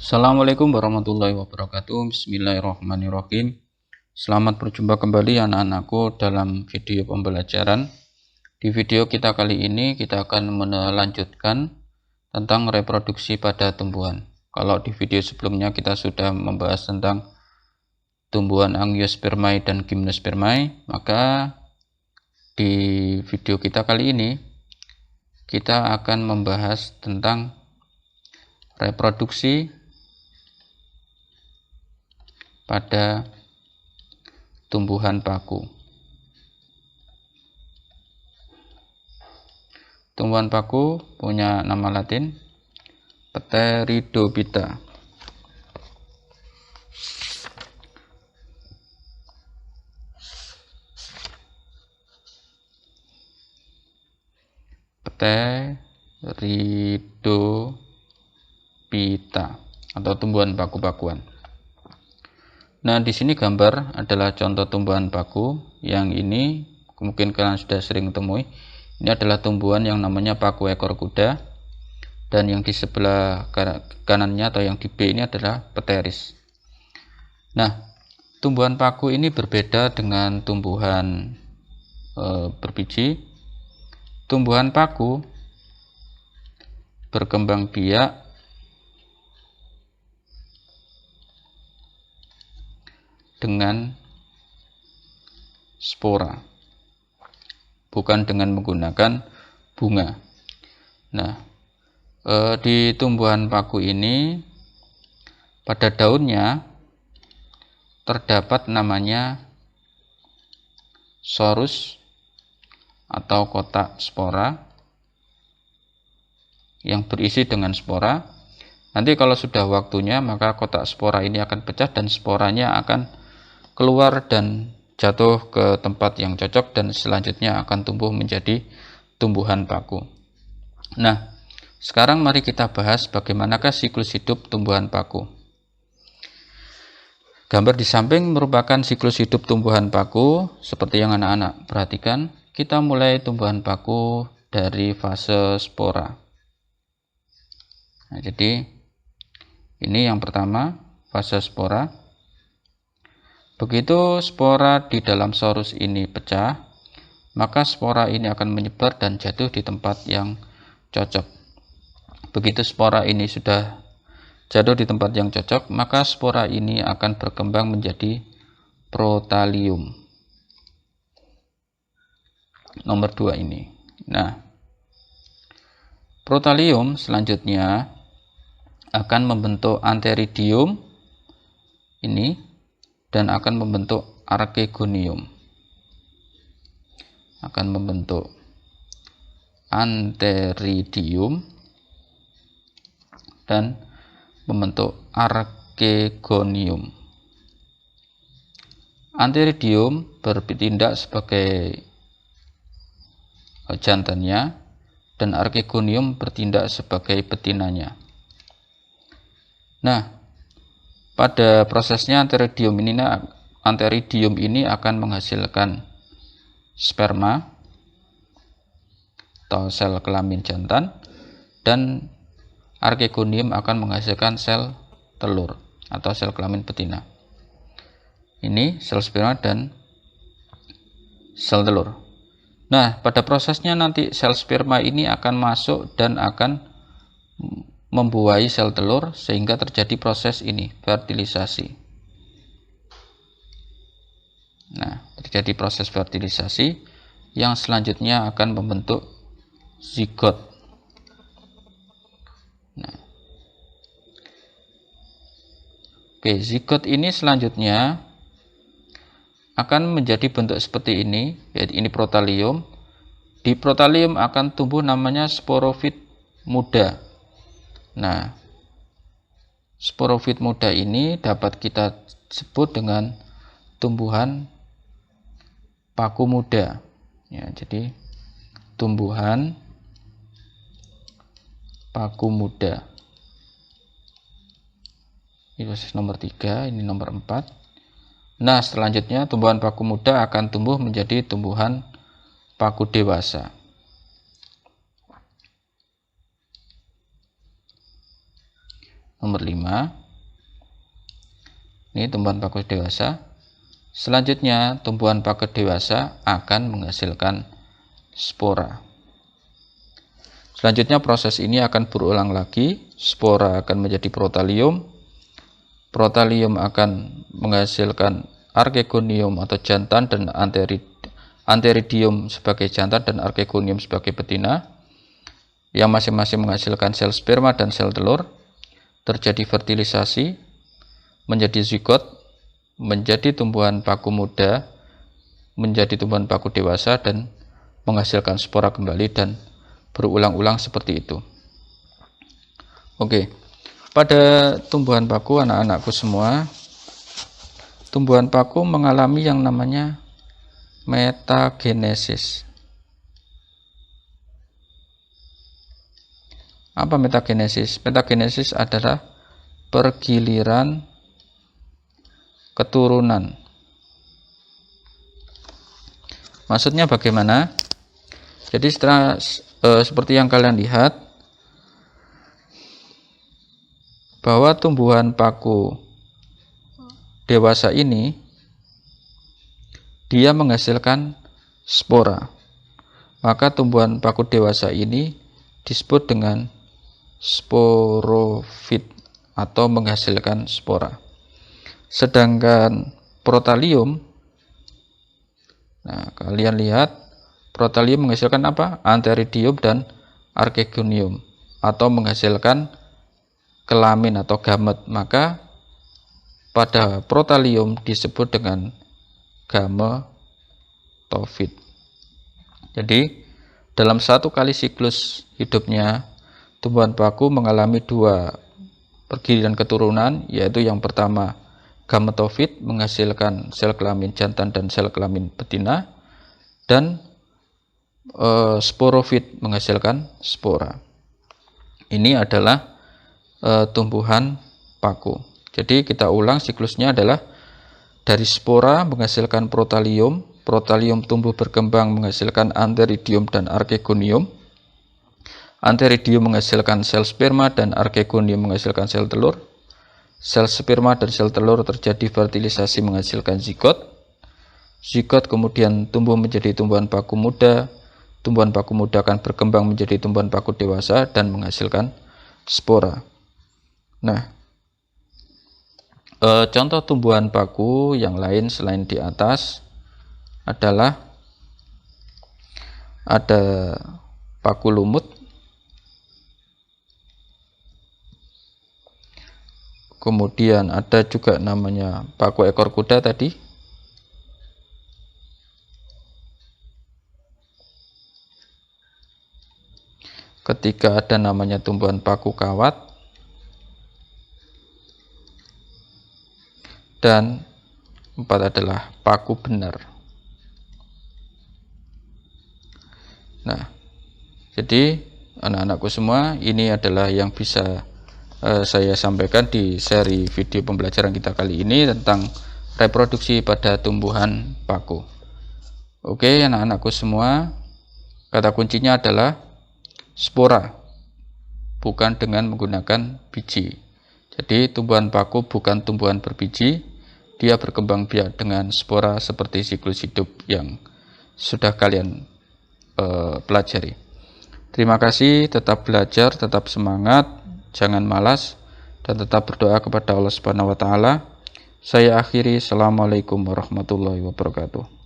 Assalamualaikum warahmatullahi wabarakatuh. Bismillahirrahmanirrahim. Selamat berjumpa kembali anak-anakku dalam video pembelajaran. Di video kita kali ini kita akan melanjutkan tentang reproduksi pada tumbuhan. Kalau di video sebelumnya kita sudah membahas tentang tumbuhan Angiospermae dan Gymnospermae, maka di video kita kali ini kita akan membahas tentang reproduksi pada tumbuhan paku. Tumbuhan paku punya nama latin Pteridophyta. Pteridophyta atau tumbuhan paku-pakuan. Nah, di sini gambar adalah contoh tumbuhan paku. Yang ini mungkin kalian sudah sering temui. Ini adalah tumbuhan yang namanya paku ekor kuda, dan yang di sebelah kanannya atau yang di B ini adalah pteris. Nah, tumbuhan paku ini berbeda dengan tumbuhan berbiji. Tumbuhan paku berkembang biak dengan spora, bukan dengan menggunakan bunga. Nah, di tumbuhan paku ini pada daunnya terdapat namanya sorus atau kotak spora yang berisi dengan spora. Nanti kalau sudah waktunya, maka kotak spora ini akan pecah dan sporanya akan keluar dan jatuh ke tempat yang cocok, dan selanjutnya akan tumbuh menjadi tumbuhan paku. Nah, sekarang mari kita bahas bagaimanakah siklus hidup tumbuhan paku. Gambar di samping merupakan siklus hidup tumbuhan paku seperti yang anak-anak perhatikan. Kita mulai tumbuhan paku dari fase spora. Nah, jadi ini yang pertama, fase spora. Begitu spora di dalam sorus ini pecah, maka spora ini akan menyebar dan jatuh di tempat yang cocok. Begitu spora ini sudah jatuh di tempat yang cocok, maka spora ini akan berkembang menjadi protalium. Nomor 2 ini. Nah, protalium selanjutnya akan membentuk antheridium ini dan akan membentuk archegonium. Akan membentuk antheridium dan membentuk archegonium. Antheridium bertindak sebagai jantannya dan archegonium bertindak sebagai betinanya. Nah, pada prosesnya antheridium ini akan menghasilkan sperma atau sel kelamin jantan, dan archegonium akan menghasilkan sel telur atau sel kelamin betina. Ini sel sperma dan sel telur. Nah, pada prosesnya nanti sel sperma ini akan masuk dan akan membuahi sel telur sehingga terjadi proses ini, fertilisasi. Nah, terjadi proses fertilisasi yang selanjutnya akan membentuk zigot. Nah, oke, zigot ini selanjutnya akan menjadi bentuk seperti ini, yaitu ini protalium. Di protalium akan tumbuh namanya sporofit muda. Nah, sporofit muda ini dapat kita sebut dengan tumbuhan paku muda. Ya, jadi tumbuhan paku muda. Ini proses nomor 3, ini nomor 4. Nah, selanjutnya tumbuhan paku muda akan tumbuh menjadi tumbuhan paku dewasa. nomor 5. Ini tumbuhan paku dewasa. Selanjutnya, tumbuhan paku dewasa akan menghasilkan spora. Selanjutnya proses ini akan berulang lagi. Spora akan menjadi protalium. Protalium akan menghasilkan archegonium atau jantan dan antheridium sebagai jantan dan archegonium sebagai betina, yang masing-masing menghasilkan sel sperma dan sel telur. Terjadi fertilisasi, menjadi zigot, menjadi tumbuhan paku muda, menjadi tumbuhan paku dewasa, dan menghasilkan spora kembali, dan berulang-ulang seperti itu. Oke, pada tumbuhan paku, anak-anakku semua, tumbuhan paku mengalami yang namanya metagenesis. Apa metagenesis? Metagenesis adalah pergiliran keturunan. Maksudnya bagaimana? Jadi setelah seperti yang kalian lihat, bahwa tumbuhan paku dewasa ini dia menghasilkan spora. Maka tumbuhan paku dewasa ini disebut dengan sporofit atau menghasilkan spora. Sedangkan protalium, nah kalian lihat, protalium menghasilkan apa? Antheridium dan archegonium, atau menghasilkan kelamin atau gamet. Maka pada protalium disebut dengan gametofit. Jadi dalam satu kali siklus hidupnya, tumbuhan paku mengalami 2 pergiliran keturunan, yaitu yang pertama gametofit menghasilkan sel kelamin jantan dan sel kelamin betina, dan sporofit menghasilkan spora. Ini adalah tumbuhan paku. Jadi kita ulang, siklusnya adalah dari spora menghasilkan protalium, protalium tumbuh berkembang menghasilkan antheridium dan archegonium, antheridium menghasilkan sel sperma dan archegonium menghasilkan sel telur. Sel sperma dan sel telur terjadi fertilisasi menghasilkan zigot. Zigot kemudian tumbuh menjadi tumbuhan paku muda. Tumbuhan paku muda akan berkembang menjadi tumbuhan paku dewasa dan menghasilkan spora. Nah, contoh tumbuhan paku yang lain selain di atas adalah ada paku lumut, kemudian ada juga namanya paku ekor kuda tadi, ketika ada namanya tumbuhan paku kawat, dan 4 adalah paku benar. Nah, jadi anak-anakku semua, ini adalah yang bisa saya sampaikan di seri video pembelajaran kita kali ini tentang reproduksi pada tumbuhan paku. Oke, anak-anakku semua, kata kuncinya adalah spora, bukan dengan menggunakan biji. Jadi tumbuhan paku bukan tumbuhan berbiji, dia berkembang biak dengan spora seperti siklus hidup yang sudah kalian pelajari. Terima kasih, tetap belajar, tetap semangat, jangan malas, dan tetap berdoa kepada Allah Subhanahu wa Ta'ala. Saya akhiri, Assalamualaikum warahmatullahi wabarakatuh.